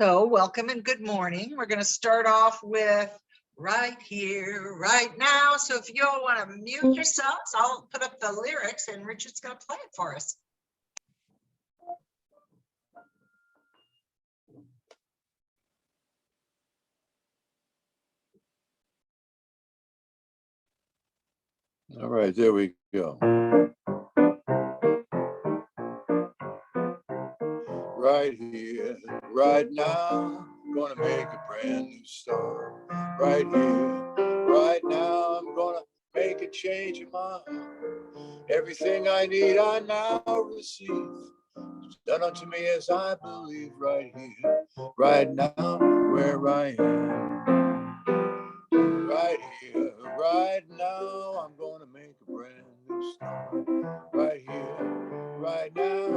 So welcome and good morning. We're going to start off with right here, right now. So if you all want to mute yourselves, I'll put up the lyrics and Richard's going to play it for us. All right, there we go. Right here, right now, gonna make a brand new start. Right here, right now, I'm gonna make a change in my heart. Everything I need, I now receive. It's done unto me as I believe. Right here, right now, where I am. Right here, right now, I'm gonna make a brand new start. Right here, right now,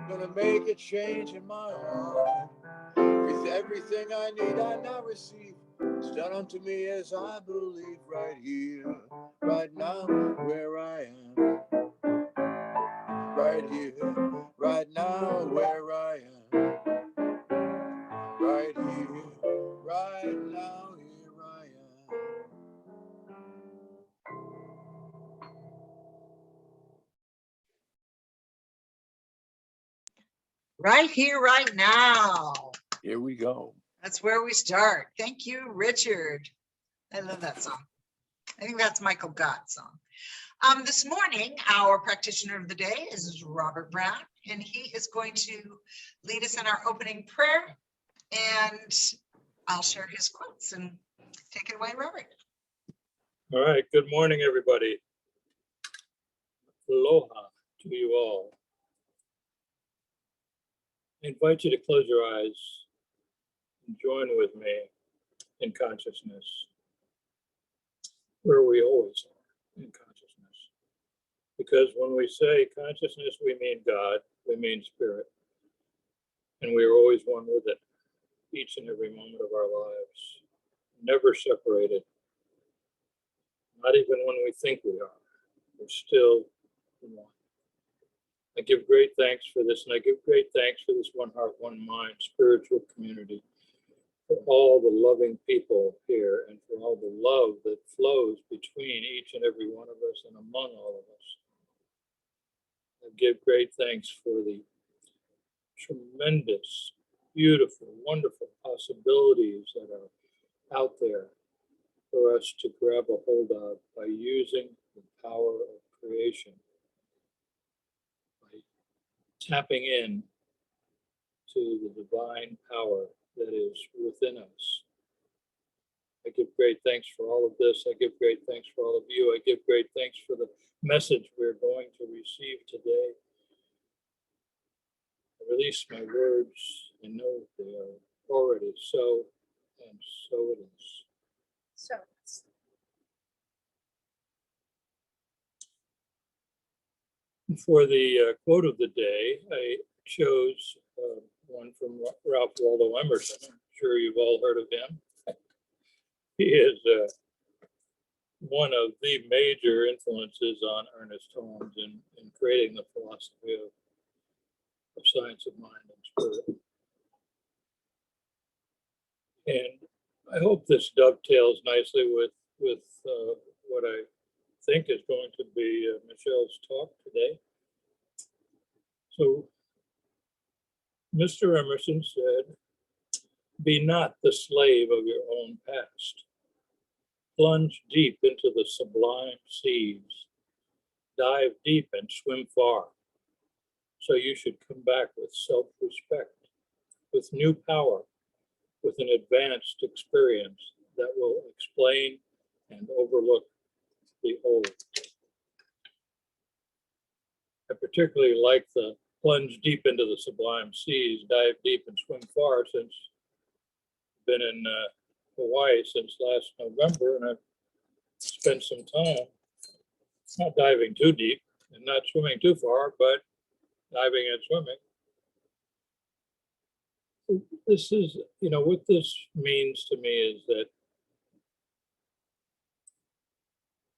gonna make a change in my heart. Everything I need, I now receive. It's done unto me as I believe. Right here, right now, where I am. Right here, right now, where I am. Right here, right now, here I am. Right here, right now. Here we go. That's where we start. Thank you, Richard. I love that song. I think that's Michael Gott's song. This morning, our practitioner of the day is Robert Brown, and he is going to lead us in our opening prayer, and I'll share his quotes and take it away, Robert. All right, good morning, everybody. Aloha to you all. I invite you to close your eyes and join with me in consciousness, where we always are in consciousness. Because when we say consciousness, we mean God, we mean spirit, and we are always one with it, each and every moment of our lives, never separated, not even when we think we are, we're still one. I give great thanks for this, and I give great thanks for this one heart, one mind spiritual community, for all the loving people here, and for all the love that flows between each and every one of us and among all of us. I give great thanks for the tremendous, beautiful, wonderful possibilities that are out there for us to grab a hold of by using the power of creation, by tapping in to the divine power that is within us. I give great thanks for all of this. I give great thanks for all of you. I give great thanks for the message we're going to receive today. I release my words. I know they are already so, and so it is. So For the quote of the day, I chose one from Ralph Waldo Emerson. I'm sure you've all heard of him. He is one of the major influences on Ernest Holmes in creating the philosophy of science of mind and spirit. And I hope this dovetails nicely with what I think is going to be Michelle's talk today. So Mr. Emerson said, "Be not the slave of your own past. Plunge deep into the sublime seas. Dive deep and swim far. So you should come back with self-respect, with new power, with an advanced experience that will explain and overlook the old." I particularly like the plunge deep into the sublime seas, dive deep and swim far, since I've been in Hawaii since last November, and I've spent some time not diving too deep and not swimming too far, but diving and swimming. This is, what this means to me is that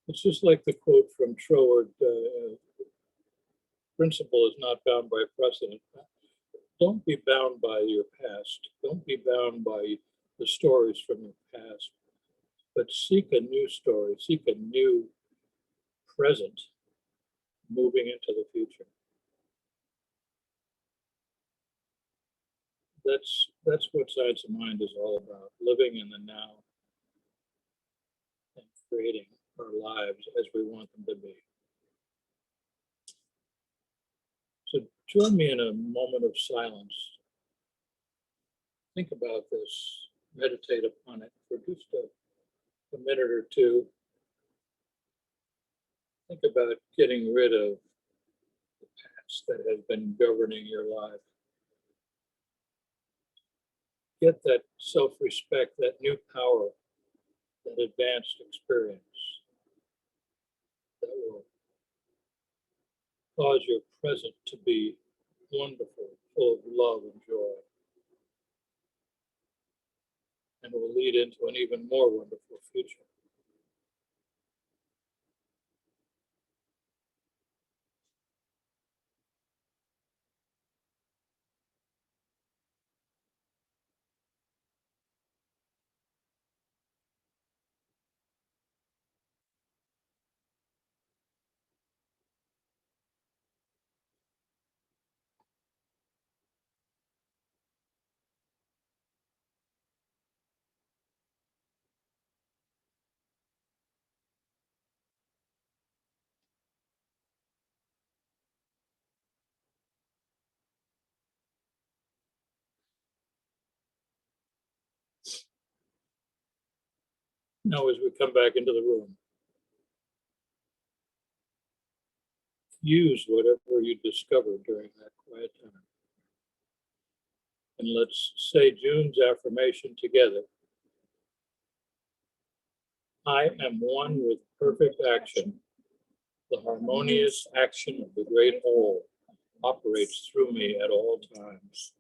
it's just like the quote from Troward, principle is not bound by precedent. Don't be bound by your past. Don't be bound by the stories from your past, but seek a new story, seek a new present moving into the future. That's what Science of Mind is all about, living in the now and creating our lives as we want them to be. So join me in a moment of silence. Think about this, meditate upon it for just a minute or two. Think about getting rid of the past that has been governing your life. Get that self-respect, that new power, that advanced experience that will cause your present to be wonderful, full of love and joy, and will lead into an even more wonderful future. Now, as we come back into the room, use whatever you discover during that quiet time. And let's say June's affirmation together. I am one with perfect action. The harmonious action of the great whole operates through me at all times.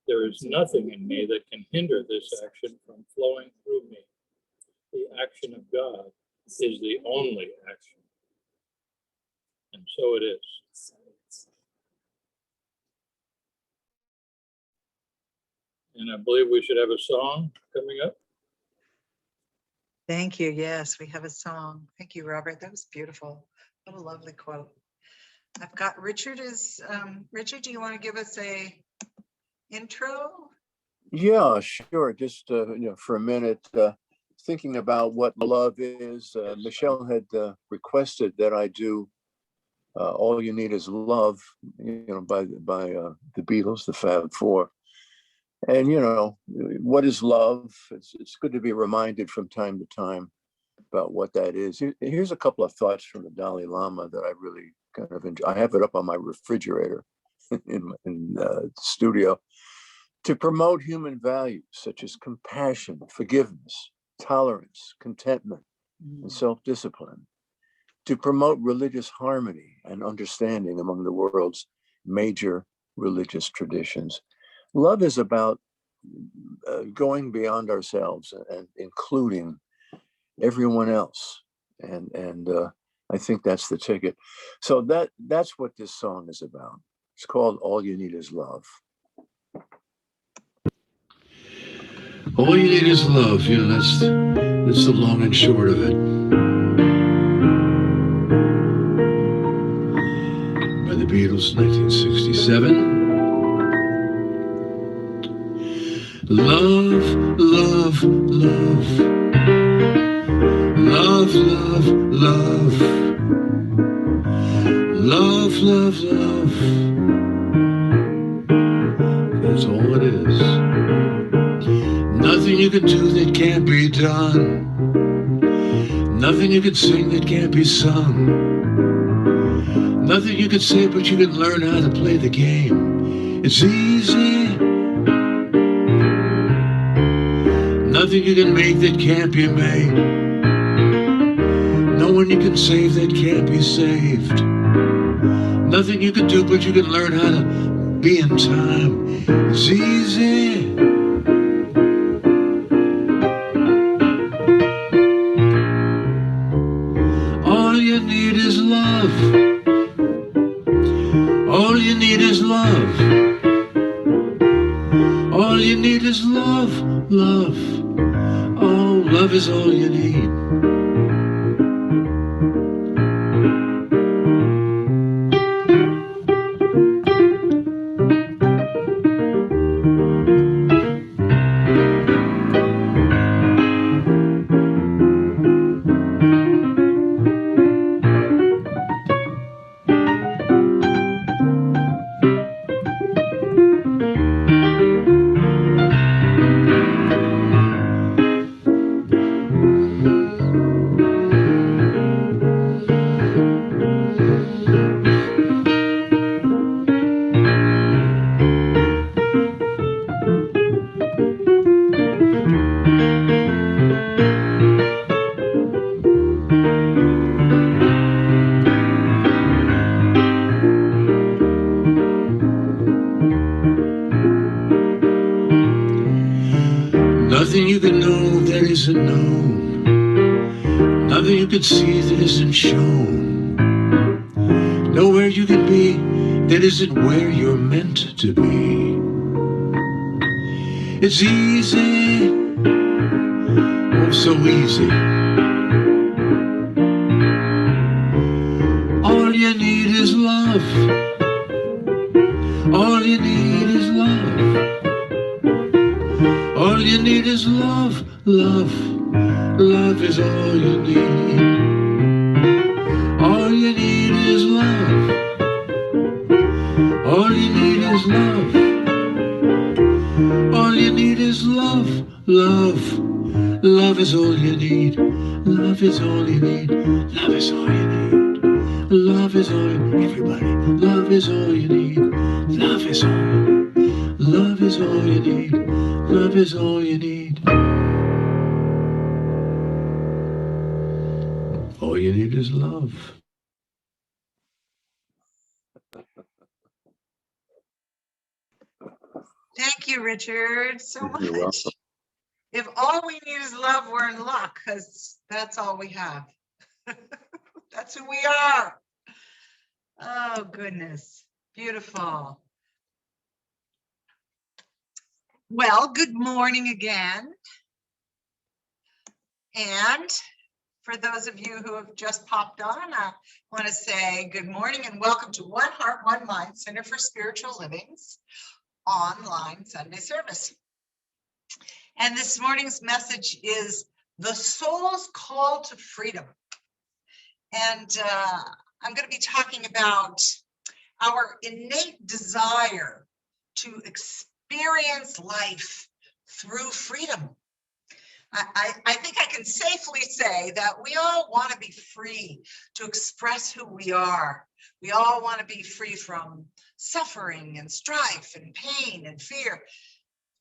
There is nothing in me that can hinder this action from flowing through me. The action of God is the only action. And so it is. And I believe we should have a song coming up. Thank you. Yes, we have a song. Thank you, Robert. That was beautiful. What a lovely quote. I've got Richard Richard, do you want to give us a intro? Yeah, sure. Just for a minute, thinking about what love is. Michelle had requested that I do "All You Need Is Love," by the Beatles, the Fab Four. And what is love? It's good to be reminded from time to time about what that is. Here's a couple of thoughts from the Dalai Lama that I really kind of enjoy. I have it up on my refrigerator in the studio. To promote human values such as compassion, forgiveness, tolerance, contentment, and self-discipline. To promote religious harmony and understanding among the world's major religious traditions. Love is about going beyond ourselves and including everyone else. And I think that's the ticket. So that's what this song is about. It's called "All You Need Is Love." All you need is love. That's the long and short of it. By the Beatles, 1967. Love, love, love. Love, love, love. Love, love, love. That's all it is. Nothing you can do that can't be done. Nothing you can sing that can't be sung. Nothing you can say, but you can learn how to play the game. It's easy. Nothing you can make that can't be made. No one you can save that can't be saved. Nothing you can do, but you can learn how to be in time. It's easy. All you need is love. All you need is love. All you need is love, love. Oh, love is all you need. Nothing you can know that isn't known. Nothing you can see that isn't shown. Nowhere you can be that isn't where you're meant to be. It's easy, oh so easy. All you need is love. All you need is love. All you need is love, love. Love is all you need. All you need is love. All you need is love. All you need is love, love. Love is all you need. Love is all you need. Love is all you need. Love is all you need. Everybody, love is all you need. Love is all you need. Love is all you need. Love is all you need. All you need is love. Thank you, Richard, so You're much. welcome. If all we need is love, we're in luck, because that's all we have. That's who we are. Oh, goodness. Beautiful. Well, good morning again. And for those of you who have just popped on, I want to say good morning and welcome to One Heart, One Mind Center for Spiritual Living's online Sunday service. And this morning's message is the soul's call to freedom. And I'm going to be talking about our innate desire to experience life through freedom. I think I can safely say that we all want to be free to express who we are. We all want to be free from suffering and strife and pain and fear.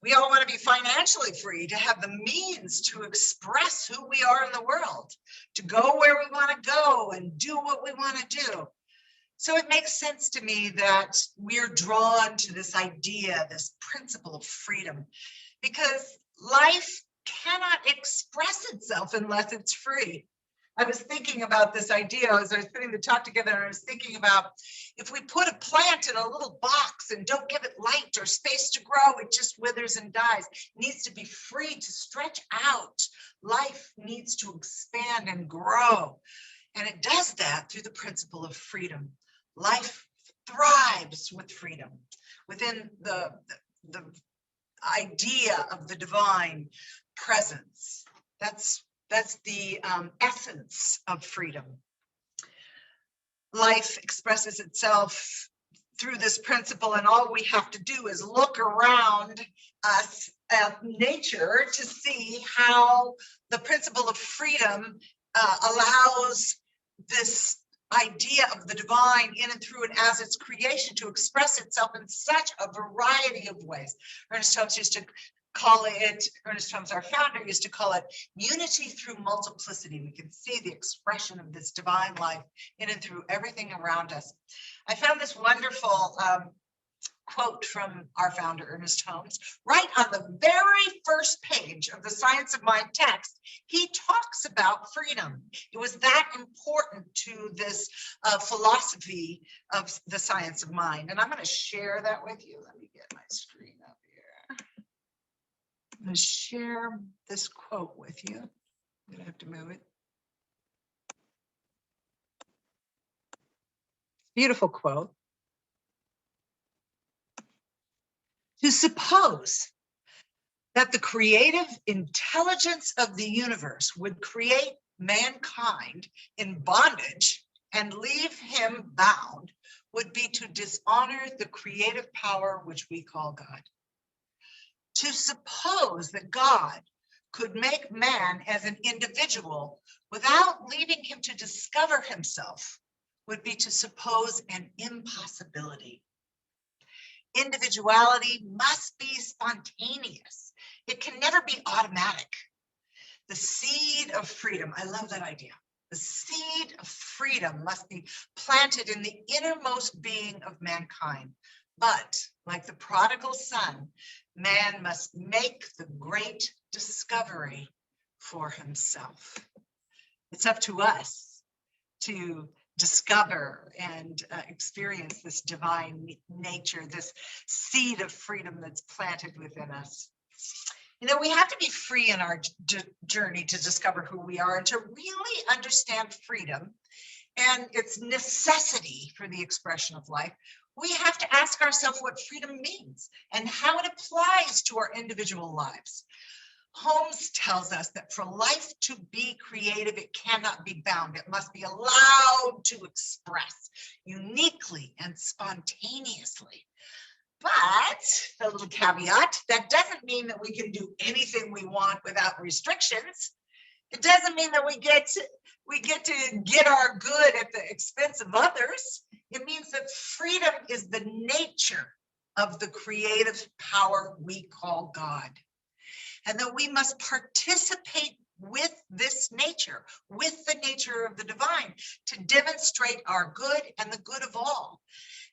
We all want to be financially free, to have the means to express who we are in the world, to go where we want to go and do what we want to do. So it makes sense to me that we're drawn to this idea, this principle of freedom, because life cannot express itself unless it's free. I was thinking about this idea as I was putting the talk together, and I was thinking about if we put a plant in a little box and don't give it light or space to grow, it just withers and dies. It needs to be free to stretch out. Life needs to expand and grow. And it does that through the principle of freedom. Life thrives with freedom, within the idea of the divine presence. That's the essence of freedom. Life expresses itself through this principle, and all we have to do is look around us at nature to see how the principle of freedom allows this idea of the divine in and through and as its creation to express itself in such a variety of ways. Ernest Holmes used to call it, Ernest Holmes, our founder, used to call it unity through multiplicity. We can see the expression of this divine life in and through everything around us. I found this wonderful quote from our founder, Ernest Holmes, right on the very first page of the Science of Mind text. He talks about freedom. It was that important to this philosophy of the science of mind. And I'm going to share that with you. Let me get my screen up here. I'm going to share this quote with you. I'm going to have to move it. Beautiful quote. To suppose that the creative intelligence of the universe would create mankind in bondage and leave him bound would be to dishonor the creative power which we call God. To suppose that God could make man as an individual without leaving him to discover himself would be to suppose an impossibility. Individuality must be spontaneous. It can never be automatic. The seed of freedom, I love that idea. The seed of freedom must be planted in the innermost being of mankind. But like the prodigal son, man must make the great discovery for himself. It's up to us to discover and experience this divine nature, this seed of freedom that's planted within us. You know, we have to be free in our journey to discover who we are and to really understand freedom and its necessity for the expression of life. We have to ask ourselves what freedom means and how it applies to our individual lives. Holmes tells us that for life to be creative, it cannot be bound. It must be allowed to express uniquely and spontaneously. But the little caveat, that doesn't mean that we can do anything we want without restrictions. It doesn't mean that we get to get our good at the expense of others. It means that freedom is the nature of the creative power we call God. And that we must participate with this nature, with the nature of the divine, to demonstrate our good and the good of all.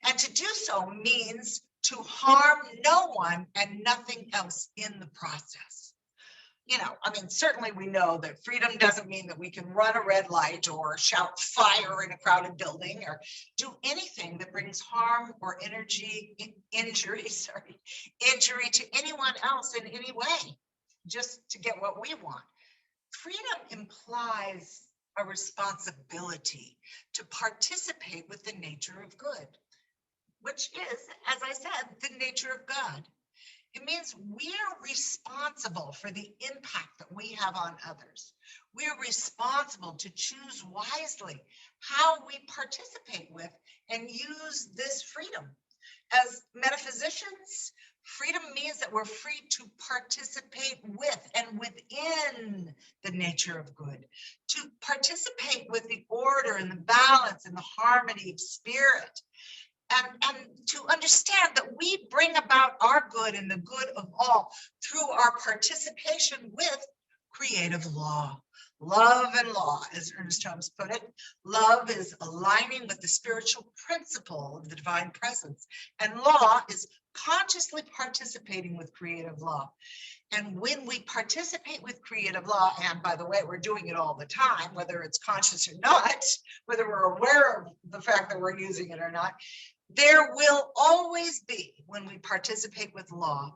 And to do so means to harm no one and nothing else in the process. You know, I mean, certainly we know that freedom doesn't mean that we can run a red light or shout fire in a crowded building or do anything that brings harm or injury to anyone else in any way, just to get what we want. Freedom implies a responsibility to participate with the nature of good, which is, as I said, the nature of God. It means we're responsible for the impact that we have on others. We're responsible to choose wisely how we participate with and use this freedom. As metaphysicians, freedom means that we're free to participate with and within the nature of good, to participate with the order and the balance and the harmony of spirit. And to understand that we bring about our good and the good of all through our participation with creative law. Love and law, as Ernest Holmes put it, love is aligning with the spiritual principle of the divine presence, and law is consciously participating with creative law. And when we participate with creative law, and by the way, we're doing it all the time, whether it's conscious or not, whether we're aware of the fact that we're using it or not, there will always be, when we participate with law,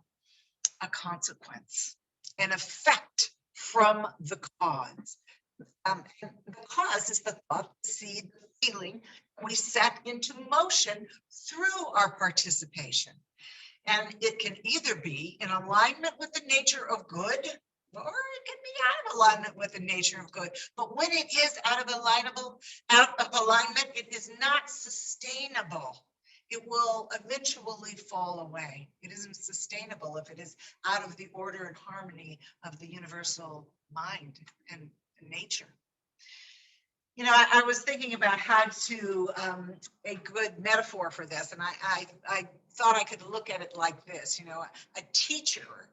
a consequence, an effect from the cause. And the cause is the thought, the seed, the feeling we set into motion through our participation. And it can either be in alignment with the nature of good, or it can be out of alignment with the nature of good. But when it is out of alignment, it is not sustainable. It will eventually fall away. It isn't sustainable if it is out of the order and harmony of the universal mind and nature. You know, I was thinking about how to, a good metaphor for this, and I thought I could look at it like this. You know, a teacher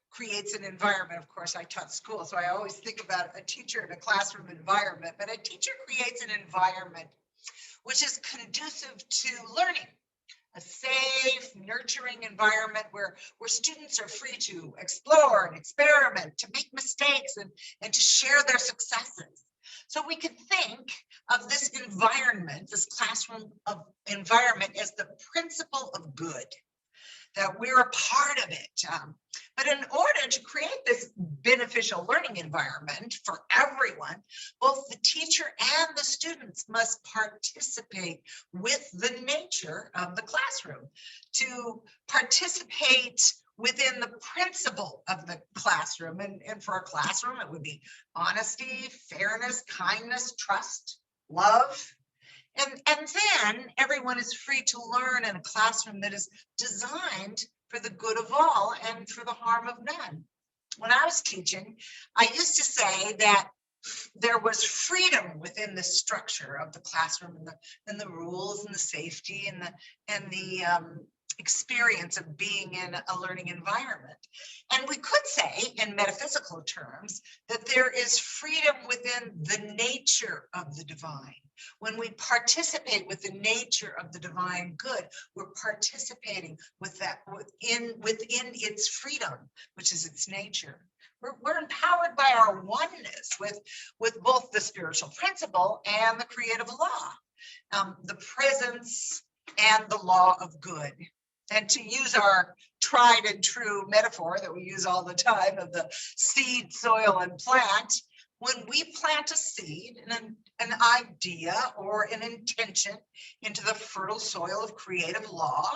creates an environment. Of course, I taught school, so I always think about a teacher in a classroom environment, but a teacher creates an environment which is conducive to learning. A safe, nurturing environment where students are free to explore and experiment, to make mistakes and to share their successes. So we could think of this environment, this classroom environment, as the principle of good. that we're a part of it. But in order to create this beneficial learning environment for everyone, both the teacher and the students must participate with the nature of the classroom. To participate within the principle of the classroom, and for a classroom, it would be honesty, fairness, kindness, trust, love. And then everyone is free to learn in a classroom that is designed for the good of all and for the harm of none. When I was teaching, I used to say that there was freedom within the structure of the classroom, and the rules and the safety and the experience of being in a learning environment. And we could say in metaphysical terms that there is freedom within the nature of the divine. When we participate with the nature of the divine good, we're participating with that within its freedom, which is its nature. We're empowered by our oneness with both the spiritual principle and the creative law, the presence and the law of good. And to use our tried and true metaphor that we use all the time of the seed, soil, and plant, when we plant a seed, an idea or an intention into the fertile soil of creative law,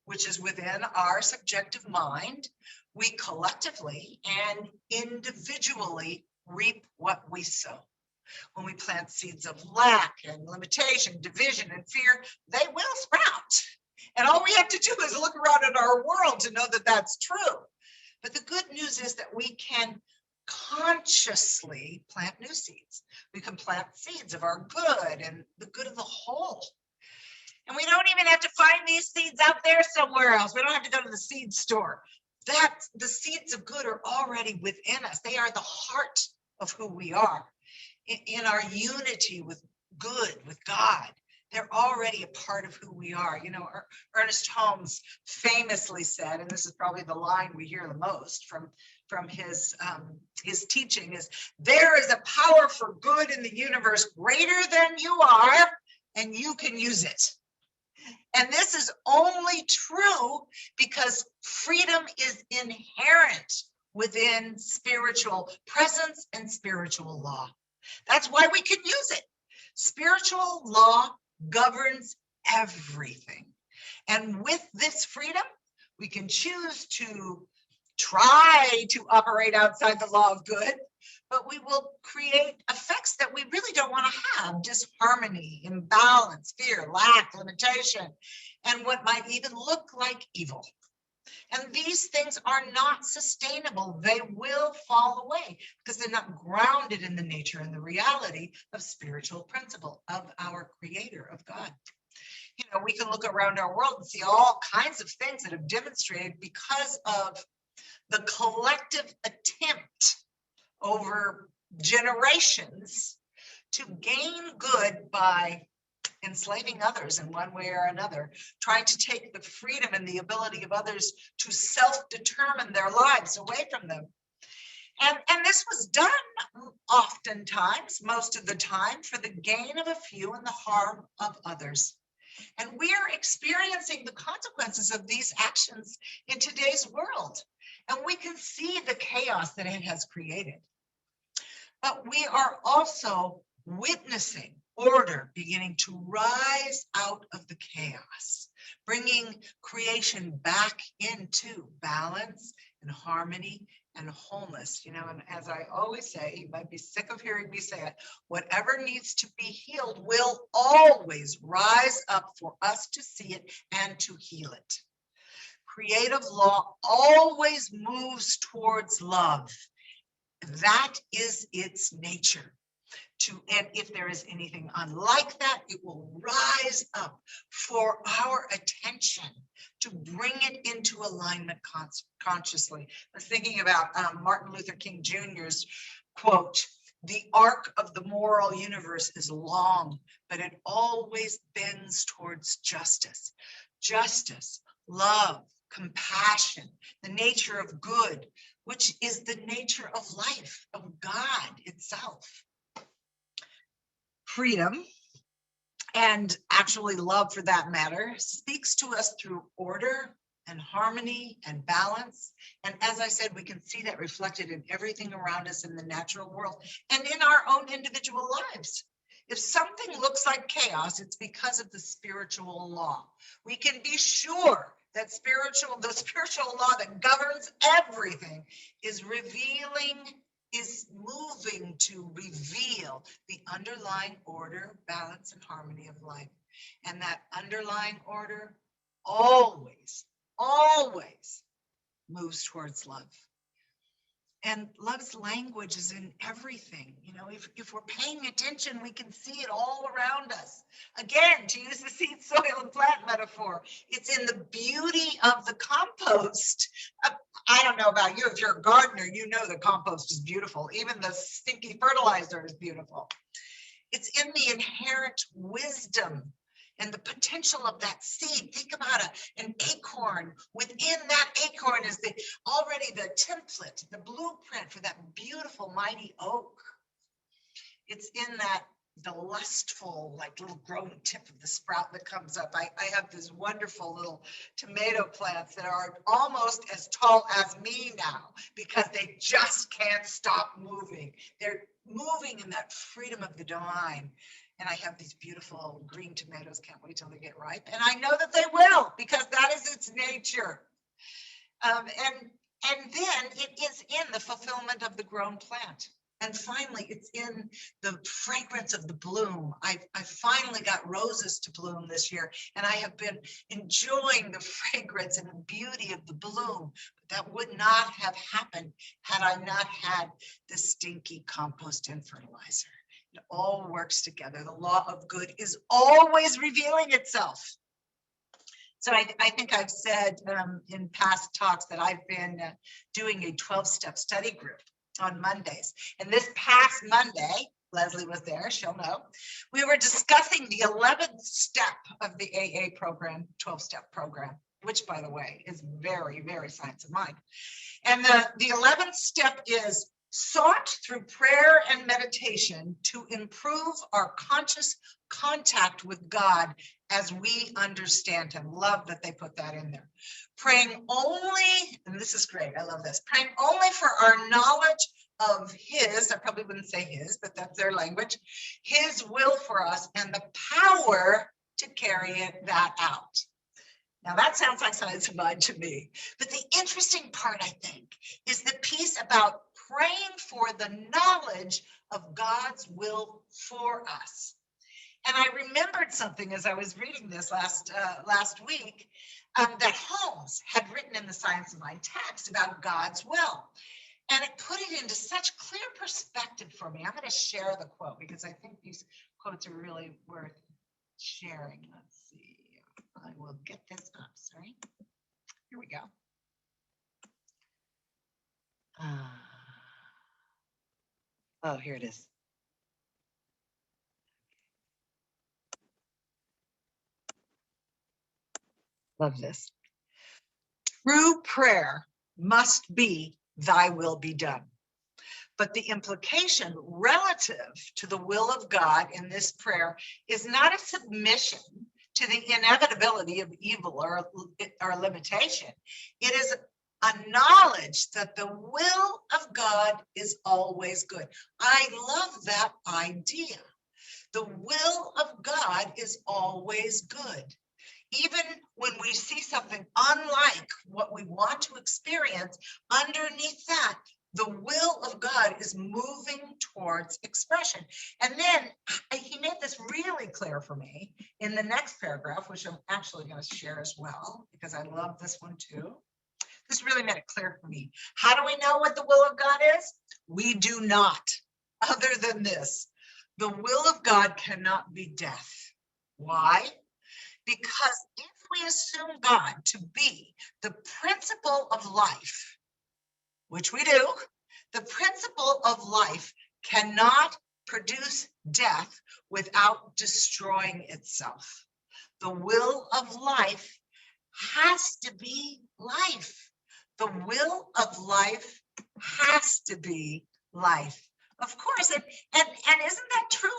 which is within our subjective mind, we collectively and individually reap what we sow. When we plant seeds of lack and limitation, division, and fear, they will sprout. And all we have to do is look around at our world to know that that's true. But the good news is that we can consciously plant new seeds. We can plant seeds of our good and the good of the whole. And we don't even have to find these seeds out there somewhere else. We don't have to go to the seed store. The seeds of good are already within us. They are the heart of who we are. In our unity with good, with God, they're already a part of who we are. You know, Ernest Holmes famously said, and this is probably the line we hear the most from his teaching, is there is a power for good in the universe greater than you are, and you can use it. And this is only true because freedom is inherent within spiritual presence and spiritual law. That's why we can use it. Spiritual law governs everything. And with this freedom, we can choose to try to operate outside the law of good, but we will create effects that we really don't want to have: disharmony, imbalance, fear, lack, limitation, and what might even look like evil. And these things are not sustainable. They will fall away because they're not grounded in the nature and the reality of spiritual principle of our Creator, of God. You know, we can look around our world and see all kinds of things that have demonstrated because of the collective attempt over generations to gain good by enslaving others in one way or another, trying to take the freedom and the ability of others to self-determine their lives away from them. And this was done oftentimes, most of the time, for the gain of a few and the harm of others. And we are experiencing the consequences of these actions in today's world. And we can see the chaos that it has created. But we are also witnessing order beginning to rise out of the chaos, bringing creation back into balance and harmony and wholeness. You know, and as I always say, you might be sick of hearing me say it, whatever needs to be healed will always rise up for us to see it and to heal it. Creative law always moves towards love. That is its nature. And if there is anything unlike that, it will rise up for our attention to bring it into alignment consciously. I was thinking about Martin Luther King Jr.'s quote, "The arc of the moral universe is long, but it always bends towards justice." Justice, love, compassion, the nature of good, which is the nature of life, of God itself. Freedom, and actually love for that matter, speaks to us through order and harmony and balance. And as I said, we can see that reflected in everything around us in the natural world and in our own individual lives. If something looks like chaos, it's because of the spiritual law. We can be sure that the spiritual law that governs everything is moving to reveal the underlying order, balance, and harmony of life. And that underlying order always moves towards love. And love's language is in everything. You know, if we're paying attention, we can see it all around us. Again, to use the seed, soil, and plant metaphor, it's in the beauty of the compost. I don't know about you, if you're a gardener, you know the compost is beautiful. Even the stinky fertilizer is beautiful. It's in the inherent wisdom and the potential of that seed. Think about an acorn. Within that acorn is already the template, the blueprint for that beautiful, mighty oak. It's in the lustful, like little growing tip of the sprout that comes up. I have these wonderful little tomato plants that are almost as tall as me now because they just can't stop moving. They're moving in that freedom of the divine. And I have these beautiful green tomatoes. Can't wait till they get ripe. And I know that they will, because that is its nature. And then it is in the fulfillment of the grown plant. And finally, it's in the fragrance of the bloom. I finally got roses to bloom this year, and I have been enjoying the fragrance and the beauty of the bloom. But that would not have happened had I not had the stinky compost and fertilizer. It all works together. The law of good is always revealing itself. So I think I've said in past talks that I've been doing a 12-step study group on Mondays. And this past Monday, Leslie was there, she'll know, we were discussing the 11th step of the AA program, 12-step program, which, by the way, is very, very science of mind. And the 11th step is sought through prayer and meditation to improve our conscious contact with God as we understand him. Love that they put that in there. Praying only, and this is great, I love this, praying only for our knowledge of his, I probably wouldn't say his, but that's their language, his will for us and the power to carry that out. Now that sounds like science of mind to me, but the interesting part, I think, is the piece about praying for the knowledge of God's will for us. And I remembered something as I was reading this last week, that Holmes had written in the Science of Mind text about God's will. And it put it into such clear perspective for me. I'm going to share the quote because I think these quotes are really worth sharing. Let's see. I will get this up. Sorry. Here we go. Oh, here it is. Love this. True prayer must be thy will be done. But the implication relative to the will of God in this prayer is not a submission to the inevitability of evil or limitation. It is a knowledge that the will of God is always good. I love that idea. The will of God is always good. Even when we see something unlike what we want to experience, underneath that, the will of God is moving towards expression. And then he made this really clear for me in the next paragraph, which I'm actually going to share as well, because I love this one too. This really made it clear for me. How do we know what the will of God is? We do not, other than this. The will of God cannot be death. Why? Because if we assume God to be the principle of life, which we do, the principle of life cannot produce death without destroying itself. The will of life has to be life. The will of life has to be life. Of course, and isn't that true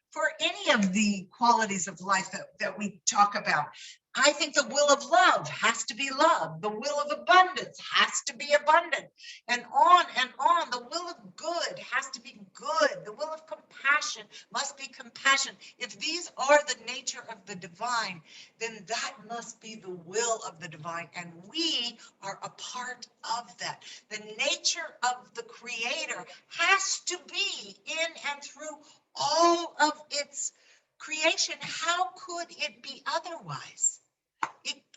for any of the qualities of life that we talk about? I think the will of love has to be love. The will of abundance has to be abundant. And on and on. The will of good has to be good. The will of compassion must be compassion. If these are the nature of the divine, then that must be the will of the divine. And we are a part of that. The nature of the Creator has to be in and through all of its creation. How could it be otherwise?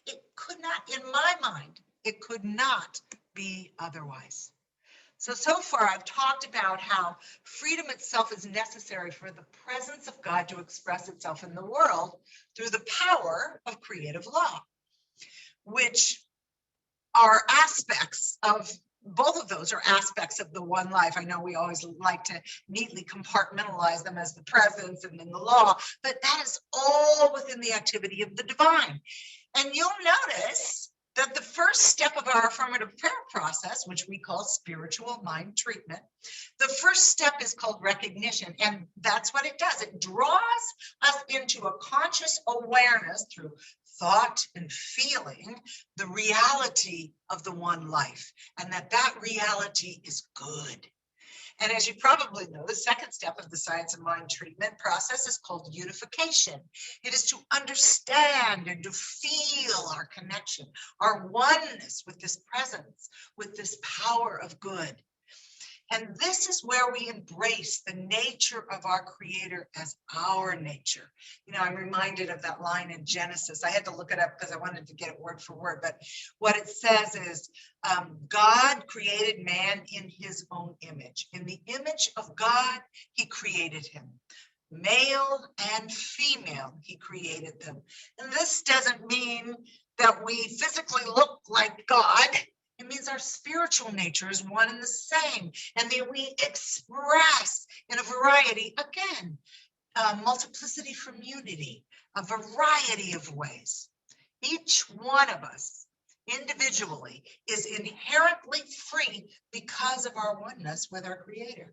It could not, in my mind, it could not be otherwise. So far I've talked about how freedom itself is necessary for the presence of God to express itself in the world through the power of creative law, which are aspects of, both of those are aspects of the one life. I know we always like to neatly compartmentalize them as the presence and then the law, but that is all within the activity of the divine. And you'll notice that the first step of our affirmative prayer process, which we call spiritual mind treatment, the first step is called recognition. And that's what it does. It draws us into a conscious awareness through thought and feeling the reality of the one life, and that reality is good. And as you probably know, the second step of the science of mind treatment process is called unification. It is to understand and to feel our connection, our oneness with this presence, with this power of good. And this is where we embrace the nature of our Creator as our nature. You know, I'm reminded of that line in Genesis. I had to look it up because I wanted to get it word for word. But what it says is, God created man in his own image. In the image of God, he created him. Male and female, he created them. And this doesn't mean that we physically look like God. It means our spiritual nature is one and the same, and that we express in a variety, again, multiplicity from unity, a variety of ways. Each one of us individually is inherently free because of our oneness with our Creator.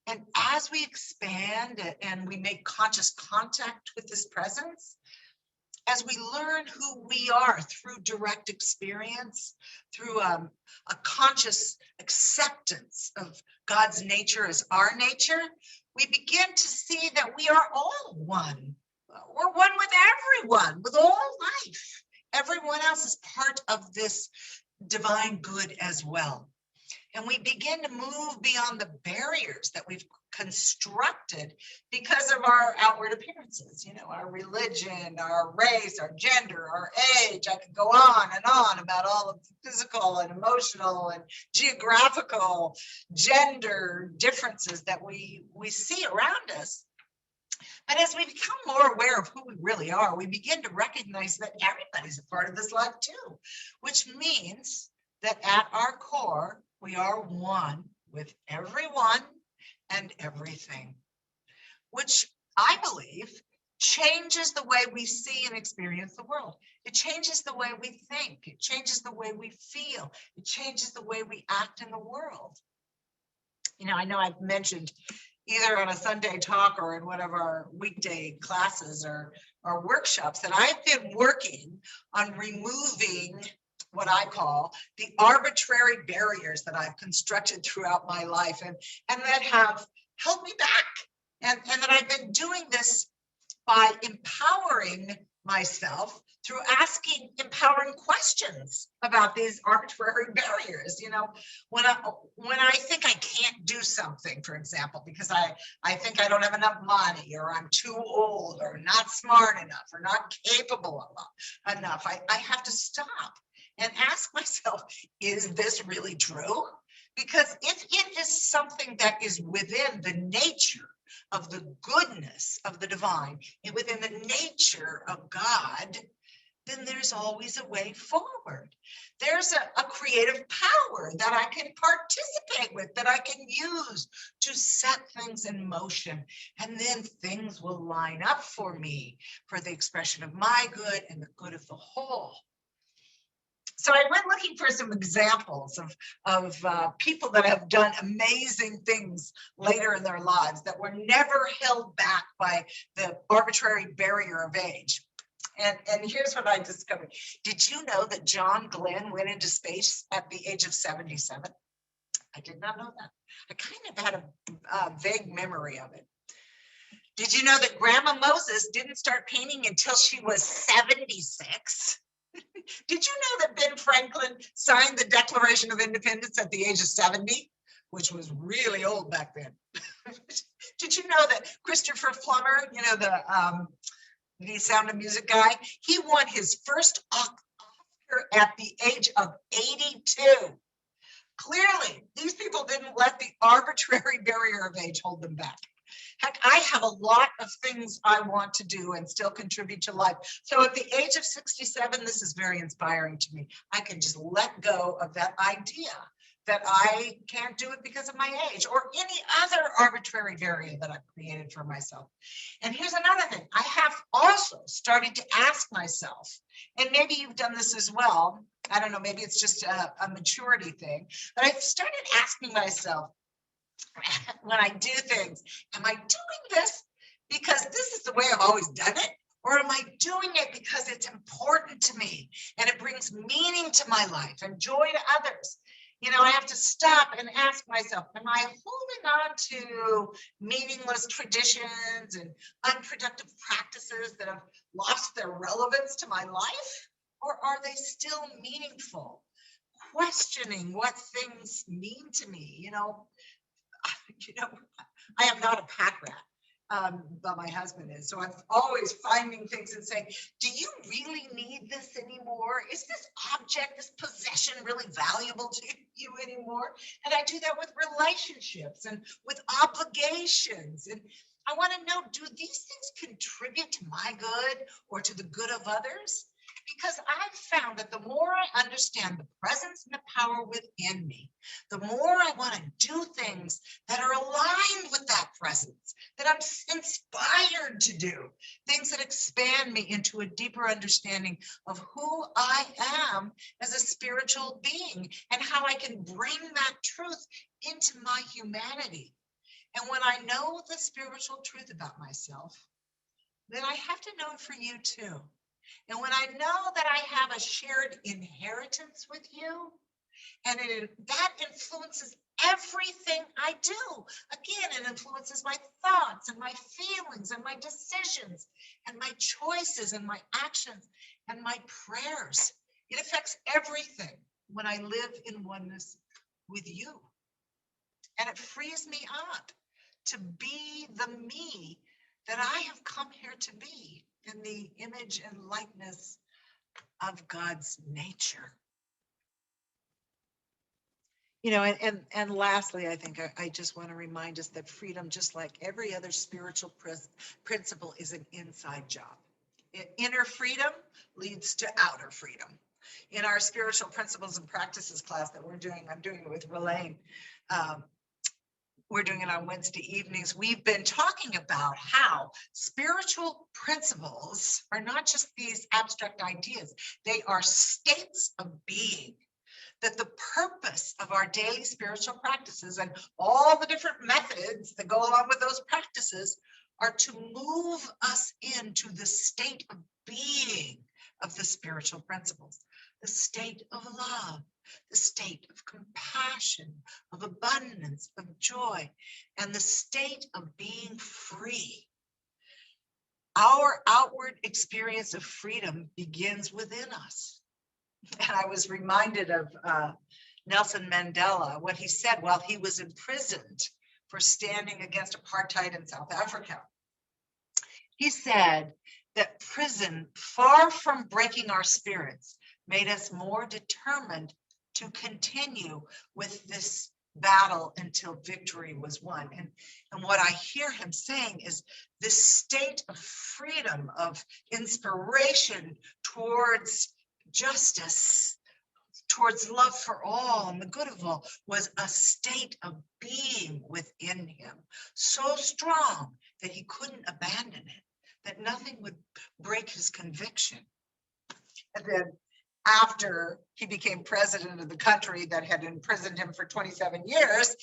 And as we expand and we make conscious contact with this presence, as we learn who we are through direct experience, through a conscious acceptance of God's nature as our nature, we begin to see that we are all one. We're one with everyone, with all life. Everyone else is part of this divine good as well. And we begin to move beyond the barriers that we've constructed because of our outward appearances, you know, our religion, our race, our gender, our age. I could go on about all of the physical and emotional and geographical gender differences that we see around us. But as we become more aware of who we really are, we begin to recognize that everybody's a part of this life too, which means that at our core, we are one with everyone and everything, which I believe changes the way we see and experience the world. It changes the way we think. It changes the way we feel. It changes the way we act in the world. You know, I know I've mentioned either on a Sunday talk or in one of our weekday classes or workshops that I've been working on removing what I call the arbitrary barriers that I've constructed throughout my life and that have held me back. And that I've been doing this by empowering myself through asking empowering questions about these arbitrary barriers. You know, when I think I can't do something, for example, because I think I don't have enough money, or I'm too old, or not smart enough, or not capable enough, I have to stop and ask myself, is this really true? Because if it is something that is within the nature of the goodness of the divine and within the nature of God, then there's always a way forward. There's a creative power that I can participate with, that I can use to set things in motion. And then things will line up for me for the expression of my good and the good of the whole. So I went looking for some examples of people that have done amazing things later in their lives that were never held back by the arbitrary barrier of age. And here's what I discovered. Did you know that John Glenn went into space at the age of 77? I did not know that. I kind of had a vague memory of it. Did you know that Grandma Moses didn't start painting until she was 76? Did you know that Ben Franklin signed the Declaration of Independence at the age of 70, which was really old back then? Did you know that Christopher Plummer, you know, the Sound of Music guy, he won his first Oscar at the age of 82. Clearly, these people didn't let the arbitrary barrier of age hold them back. Heck, I have a lot of things I want to do and still contribute to life. So at the age of 67, this is very inspiring to me. I can just let go of that idea that I can't do it because of my age or any other arbitrary barrier that I've created for myself. And here's another thing. I have also started to ask myself, and maybe you've done this as well. I don't know, maybe it's just a maturity thing, but I've started asking myself, when I do things, am I doing this because this is the way I've always done it? Or am I doing it because it's important to me and it brings meaning to my life and joy to others? You know, I have to stop and ask myself, am I holding on to meaningless traditions and unproductive practices that have lost their relevance to my life? Or are they still meaningful? Questioning what things mean to me, you know, I am not a pack rat, but my husband is. So I'm always finding things and saying, do you really need this anymore? Is this object, this possession really valuable to you anymore? And I do that with relationships and with obligations. And I want to know, do these things contribute to my good or to the good of others? Because I've found that the more I understand the presence and the power within me, the more I want to do things that are aligned with that presence, that I'm inspired to do, things that expand me into a deeper understanding of who I am as a spiritual being and how I can bring that truth into my humanity. And when I know the spiritual truth about myself, then I have to know it for you too. And when I know that I have a shared inheritance with you, and that influences everything I do. Again, it influences my thoughts and my feelings and my decisions and my choices and my actions and my prayers. It affects everything when I live in oneness with you. And it frees me up to be the me that I have come here to be in the image and likeness of God's nature. You know, and lastly, I think I just want to remind us that freedom, just like every other spiritual principle, is an inside job. Inner freedom leads to outer freedom. In our spiritual principles and practices class that we're doing, I'm doing it with Relaine. We're doing it on Wednesday evenings. We've been talking about how spiritual principles are not just these abstract ideas. They are states of being. That the purpose of our daily spiritual practices and all the different methods that go along with those practices are to move us into the state of being of the spiritual principles, the state of love, the state of compassion, of abundance, of joy, and the state of being free. Our outward experience of freedom begins within us. And I was reminded of Nelson Mandela, what he said while he was imprisoned for standing against apartheid in South Africa. He said that prison, far from breaking our spirits, made us more determined to continue with this battle until victory was won. And what I hear him saying is this state of freedom, of inspiration towards justice, towards love for all and the good of all, was a state of being within him, so strong that he couldn't abandon it, that nothing would break his conviction. And then after he became president of the country that had imprisoned him for 27 years,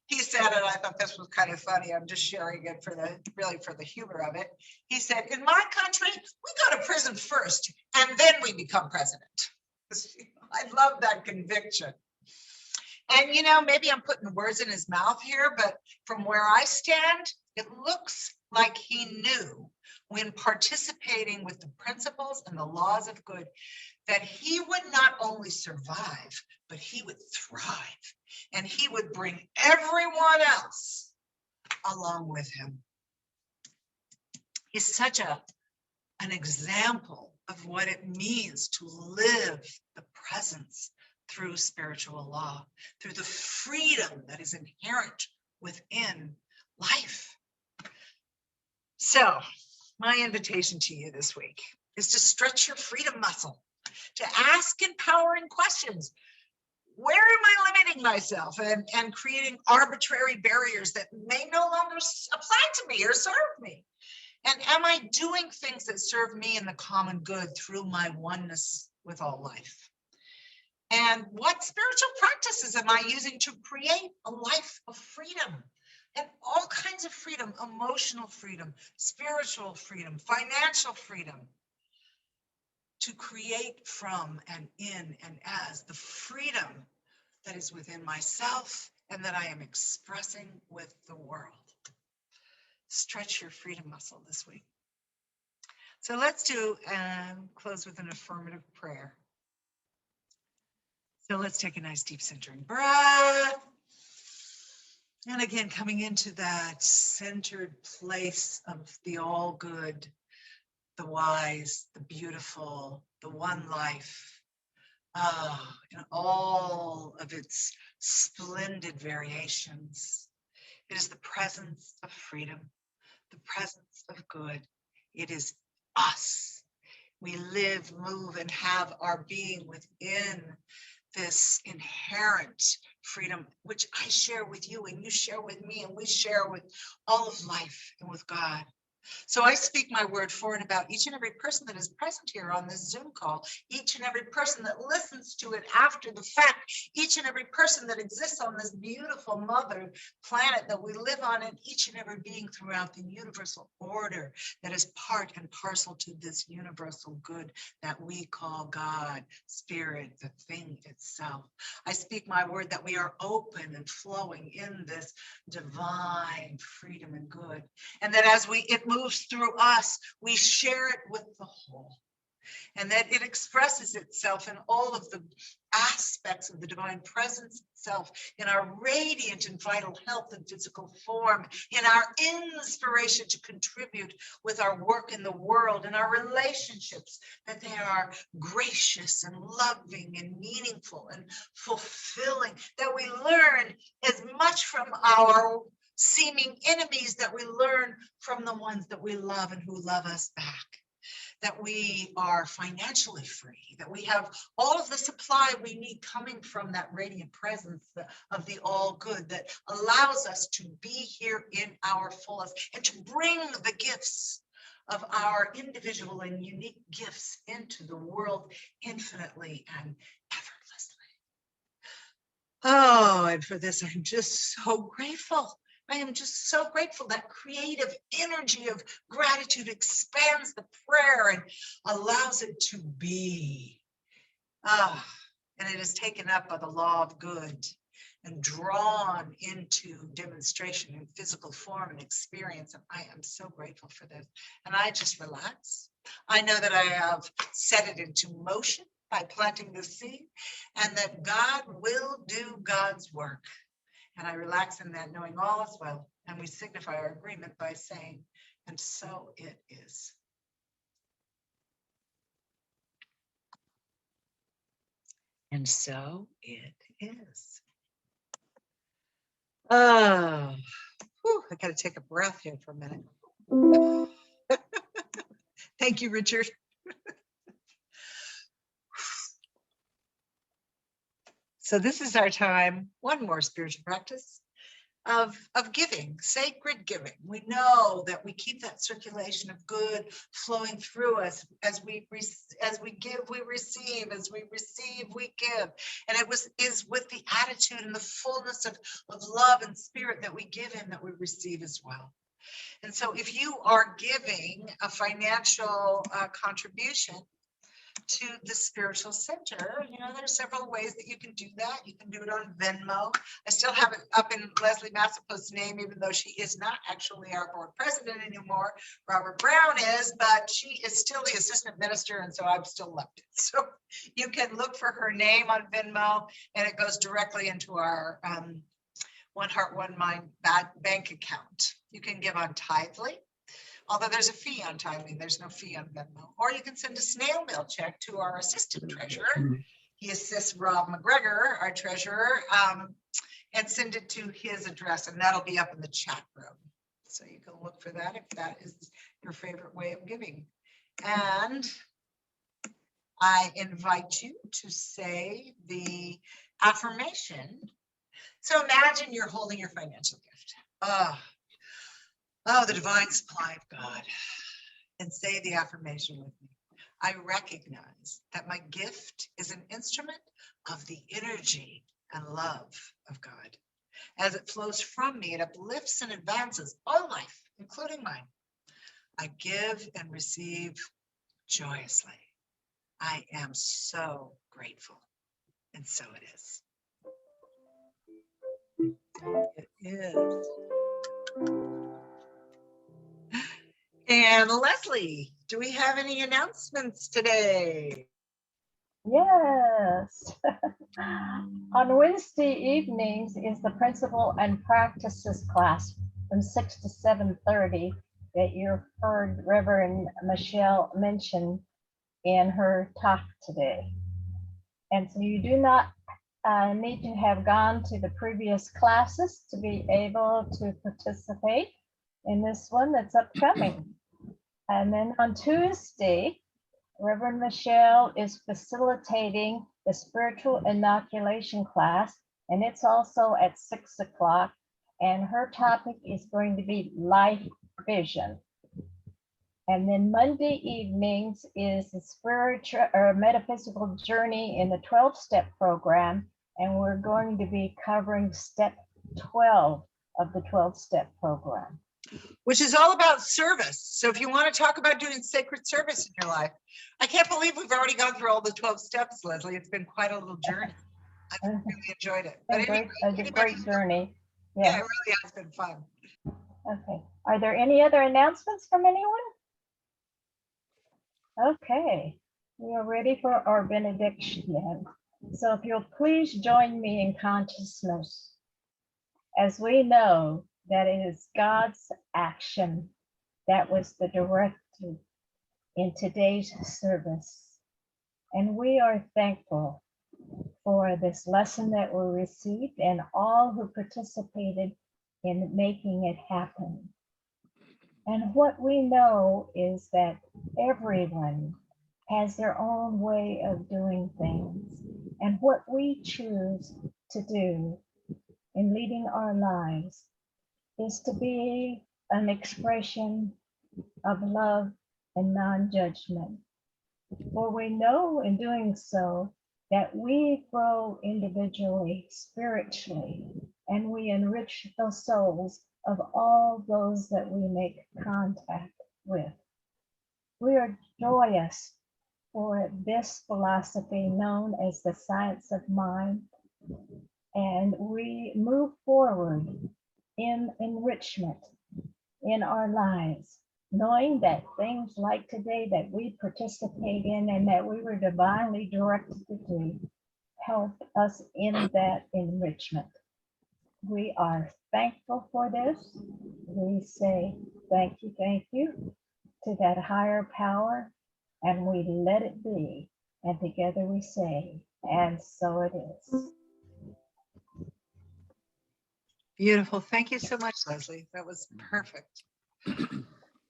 He said, and I thought this was kind of funny. I'm just sharing it for the humor of it. He said, in my country, we go to prison first and then we become president. I love that conviction. And, maybe I'm putting words in his mouth here, but from where I stand, it looks like he knew when participating with the principles and the laws of good that he would not only survive, but he would thrive, and he would bring everyone else along with him. He's such an example of what it means to live the presence through spiritual law, through the freedom that is inherent within life. So, my invitation to you this week is to stretch your freedom muscle, to ask empowering questions. Where am I limiting myself and creating arbitrary barriers that may no longer apply to me or serve me? And am I doing things that serve me and the common good through my oneness with all life? And what spiritual practices am I using to create a life of freedom? And all kinds of freedom, emotional freedom, spiritual freedom, financial freedom, to create from and in and as the freedom that is within myself and that I am expressing with the world. Stretch your freedom muscle this week. So let's close with an affirmative prayer. So let's take a nice deep centering breath. And again, coming into that centered place of the all good, the wise, the beautiful, the one life, in all of its splendid variations. It is the presence of freedom, the presence of good. It is us. We live, move, and have our being within this inherent freedom, which I share with you and you share with me and we share with all of life and with God. So I speak my word for and about each and every person that is present here on this Zoom call, each and every person that listens to it after the fact, each and every person that exists on this beautiful mother planet that we live on, and each and every being throughout the universal order that is part and parcel to this universal good that we call God, Spirit, the thing itself. I speak my word that we are open and flowing in this divine freedom and good, and that as it moves through us, we share it with the whole, and that it expresses itself in all of the aspects of the divine presence itself, in our radiant and vital health and physical form, in our inspiration to contribute with our work in the world, in our relationships, that they are gracious and loving and meaningful and fulfilling, that we learn as much from our seeming enemies that we learn from the ones that we love and who love us back, that we are financially free, that we have all of the supply we need coming from that radiant presence of the all good that allows us to be here in our fullest and to bring the gifts of our individual and unique gifts into the world infinitely and effortlessly. Oh, and for this, I'm just so grateful. I am just so grateful that creative energy of gratitude expands the prayer and allows it to be. And it is taken up by the law of good and drawn into demonstration in physical form and experience. And I am so grateful for this. And I just relax. I know that I have set it into motion by planting the seed, and that God will do God's work. And I relax in that, knowing all is well. And we signify our agreement by saying, and so it is. And so it is. Oh, I got to take a breath here for a minute. Thank you, Richard. So this is our time. One more spiritual practice. of giving, sacred giving. We know that we keep that circulation of good flowing through us. As we give, we receive. As we receive, we give. And is with the attitude and the fullness of love and spirit that we give in that we receive as well. And so if you are giving a financial contribution to the spiritual center, there's several ways that you can do that. You can do it on Venmo. I still have it up in Leslie Massapost's name, even though she is not actually our board president anymore. Robert Brown is, but she is still the assistant minister, and so I've still left it. So you can look for her name on Venmo, and it goes directly into our One Heart, One Mind bank account. You can give on Tithely. Although there's a fee on Tithely, there's no fee on Venmo. Or you can send a snail mail check to our assistant treasurer. He assists Rob McGregor, our treasurer, and send it to his address, and that'll be up in the chat room. So you can look for that if that is your favorite way of giving. And I invite you to say the affirmation. So imagine you're holding your financial gift. Oh, the divine supply of God. And say the affirmation with me. I recognize that my gift is an instrument of the energy and love of God. As it flows from me, it uplifts and advances all life, including mine. I give and receive joyously. I am so grateful. And so it is. It is. And Leslie, do we have any announcements today? Yes. On Wednesday evenings is the principle and practices class from 6 to 7:30 that you heard Reverend Michelle mention in her talk today. And so you do not need to have gone to the previous classes to be able to participate in this one that's upcoming. And then on Tuesday, Reverend Michelle is facilitating the spiritual inoculation class, and it's also at 6 o'clock. And her topic is going to be life vision. And then Monday evenings is the spiritual or metaphysical journey in the 12-step program. And we're going to be covering step 12 of the 12-step program, which is all about service. So if you want to talk about doing sacred service in your life, I can't believe we've already gone through all the 12 steps, Leslie. It's been quite a little journey. I really enjoyed it. But anyway, a great journey. Yes. Yeah, it really has been fun. Okay. Are there any other announcements from anyone? Okay. We are ready for our benediction then. So if you'll please join me in consciousness, as we know that it is God's action that was the directive in today's service. And we are thankful for this lesson that we received and all who participated in making it happen. And what we know is that everyone has their own way of doing things. And what we choose to do in leading our lives is to be an expression of love and non-judgment. For we know in doing so that we grow individually, spiritually, and we enrich the souls of all those that we make contact with. We are joyous for this philosophy known as the science of mind, and we move forward in enrichment in our lives, knowing that things like today that we participate in and that we were divinely directed to do help us in that enrichment. We are thankful for this. We say thank you to that higher power, and we let it be. And together we say, and so it is. Beautiful. Thank you so much, Leslie. That was perfect.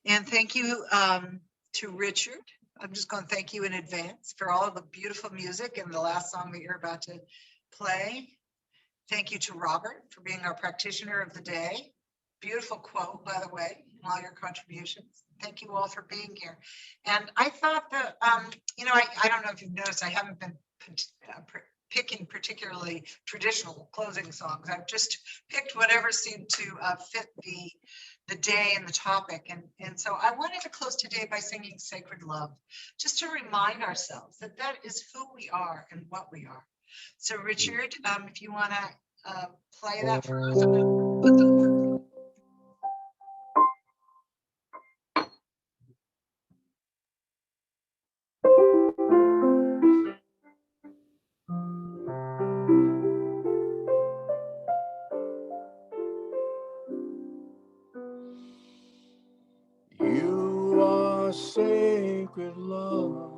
And thank you to Richard. I'm just going to thank you in advance for all of the beautiful music and the last song that you're about to play. Thank you to Robert for being our practitioner of the day. Beautiful quote, by the way, and all your contributions. Thank you all for being here. And I thought that, I don't know if you've noticed, I haven't been picking particularly traditional closing songs. I've just picked whatever seemed to fit the day and the topic. And so I wanted to close today by singing Sacred Love, just to remind ourselves that that is who we are and what we are. So Richard, if you want to play that for us. I'm gonna put the- You are sacred love.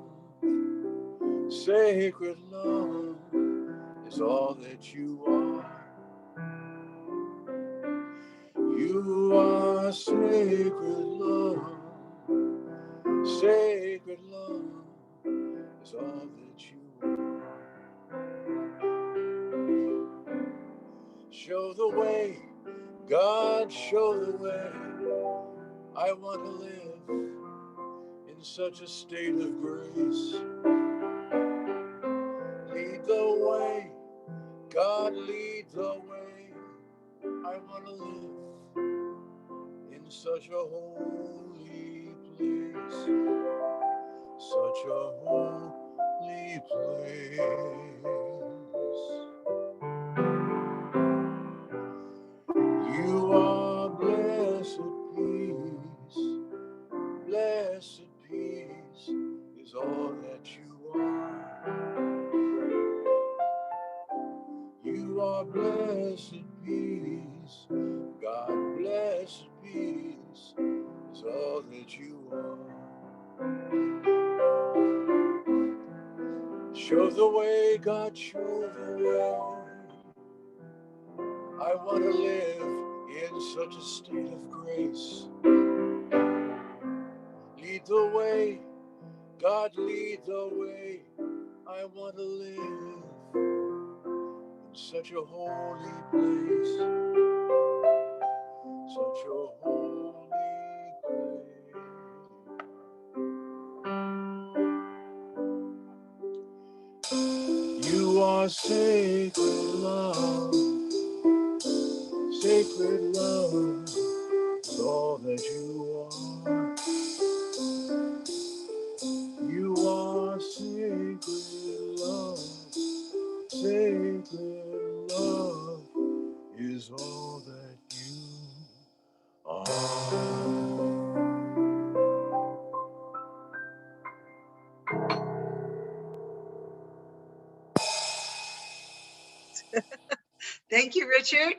Sacred love is all that you are. You are sacred love. Sacred love is all that you are. Show the way, God, show the way. I want to live in such a state of grace. Lead the way, God, lead the way. I want to live in such a holy place. Such a holy place. You are blessed peace. Blessed peace is all that you are. You are blessed peace. God, blessed peace is all that you are. Show the way, God, show the way. I want to live in such a state of grace. Lead the way, God, lead the way. I want to live in such a holy place. Such a holy place. You are sacred love. Sacred love is all that you are. You are sacred love. Sacred love is all that you are. Thank you, Richard.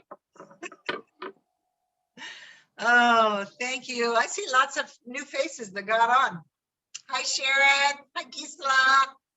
Oh, thank you. I see lots of new faces that got on. Hi, Sharon. Hi, Gisela.